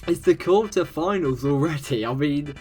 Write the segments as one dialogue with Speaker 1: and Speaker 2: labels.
Speaker 1: It's the quarter-finals already. I mean,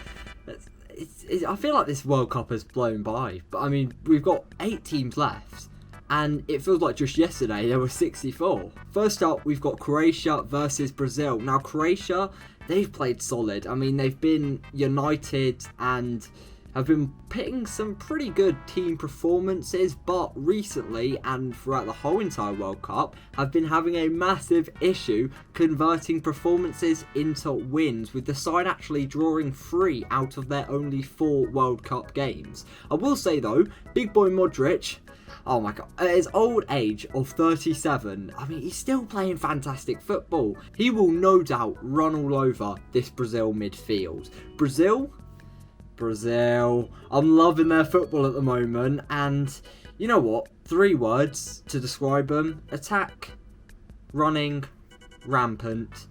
Speaker 1: I feel like this World Cup has blown by. But I mean, we've got 8 teams left. And it feels like just yesterday there were 64. First up, we've got Croatia versus Brazil. Now, Croatia, they've played solid. I mean, they've been united and have been pitting some pretty good team performances, but recently and throughout the whole entire World Cup have been having a massive issue converting performances into wins, with the side actually drawing 3 out of their only 4 World Cup games. I will say though, big boy Modric, oh my god, at his old age of 37, I mean, he's still playing fantastic football. He will no doubt run all over this Brazil midfield. Brazil, I'm loving their football at the moment, and you know what? 3 words to describe them: attack, running, rampant.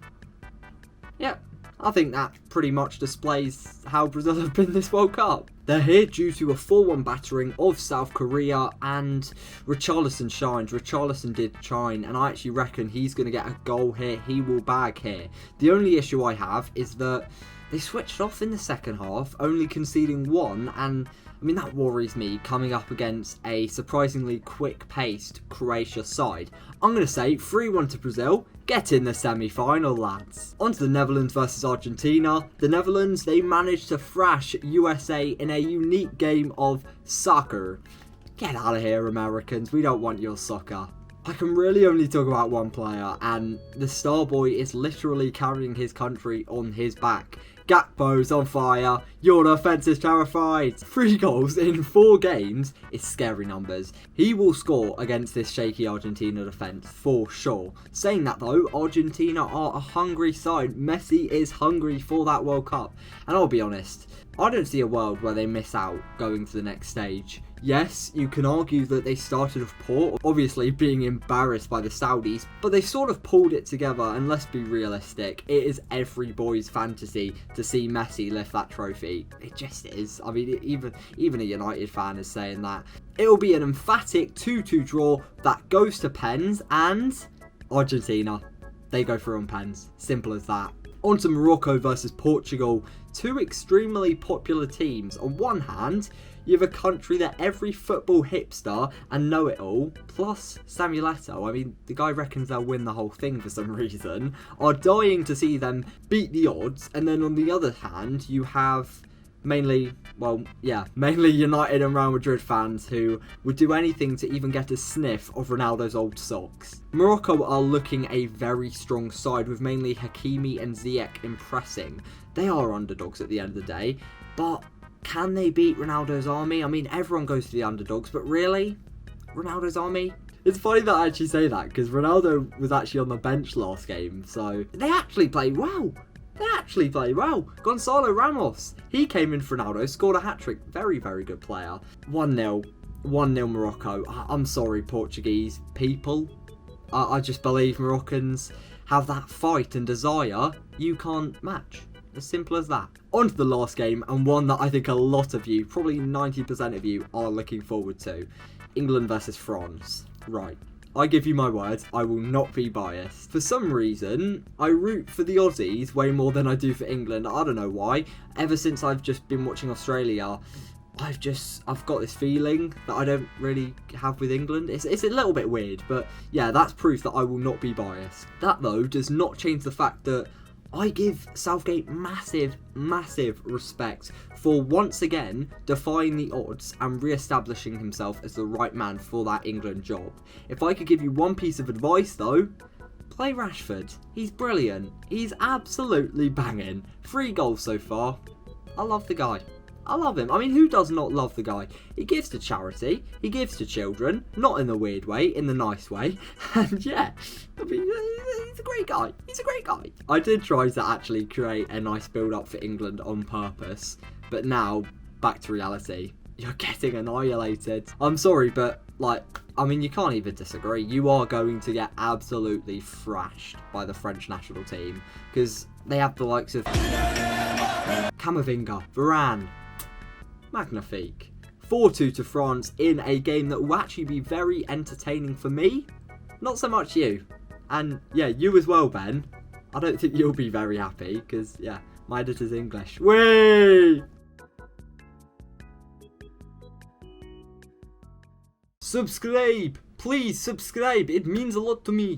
Speaker 1: Yep, I think that pretty much displays how Brazil have been this World Cup. They're here due to a 4-1 battering of South Korea, and Richarlison shines. Richarlison did shine, and I actually reckon he's going to get a goal here. He will bag here. The only issue I have is that they switched off in the second half, only conceding 1, and I mean, that worries me coming up against a surprisingly quick-paced Croatia side. I'm going to say 3-1 to Brazil. Get in the semi-final, lads. On to the Netherlands versus Argentina. The Netherlands, they managed to thrash USA in a unique game of soccer. Get out of here, Americans. We don't want your soccer. I can really only talk about one player, and the star boy is literally carrying his country on his back. Gakpo's on fire. Your defence is terrified. 3 goals in 4 games is scary numbers. He will score against this shaky Argentina defence for sure. Saying that though, Argentina are a hungry side. Messi is hungry for that World Cup. And I'll be honest, I don't see a world where they miss out going to the next stage. Yes, you can argue that they started off poor, obviously being embarrassed by the Saudis, but they sort of pulled it together, and let's be realistic, it is every boy's fantasy to see Messi lift that trophy. It just is. I mean, even a United fan is saying that. It'll be an emphatic 2-2 draw that goes to pens, and Argentina, they go through on pens. Simple as that. On to Morocco versus Portugal, 2 extremely popular teams. On one hand, you have a country that every football hipster and know-it-all, plus Samuel Eto'o, I mean, the guy reckons they'll win the whole thing for some reason, are dying to see them beat the odds. And then on the other hand, you have mainly United and Real Madrid fans who would do anything to even get a sniff of Ronaldo's old socks. Morocco are looking a very strong side, with mainly Hakimi and Ziyech impressing. They are underdogs at the end of the day, but can they beat Ronaldo's army? I mean, everyone goes to the underdogs, but really? Ronaldo's army? It's funny that I actually say that, because Ronaldo was actually on the bench last game, so they actually played well. Gonzalo Ramos, he came in for Ronaldo, scored a hat-trick. Very, very good player. 1-0 Morocco. I'm sorry, Portuguese people. I just believe Moroccans have that fight and desire you can't match. As simple as that. On to the last game, and one that I think a lot of you, probably 90% of you, are looking forward to. England versus France. Right. I give you my word, I will not be biased. For some reason, I root for the Aussies way more than I do for England. I don't know why. Ever since I've just been watching Australia, I've got this feeling that I don't really have with England. It's a little bit weird, but yeah, that's proof that I will not be biased. That though does not change the fact that I give Southgate massive respect for once again defying the odds and re-establishing himself as the right man for that England job. If I could give you one piece of advice though, play Rashford. He's brilliant. He's absolutely banging. 3 goals so far. I love the guy. I love him. I mean, who does not love the guy? He gives to charity. He gives to children. Not in the weird way, in the nice way. And yeah, I mean, he's a great guy. I did try to actually create a nice build-up for England on purpose. But now, back to reality. You're getting annihilated. I'm sorry, but I mean, you can't even disagree. You are going to get absolutely thrashed by the French national team, because they have the likes of Camavinga, Varane. Magnifique. 4-2 to France in a game that will actually be very entertaining for me. Not so much you. And yeah, you as well, Ben. I don't think you'll be very happy, because, yeah, my editor's English. Whee! Subscribe! Please subscribe, it means a lot to me.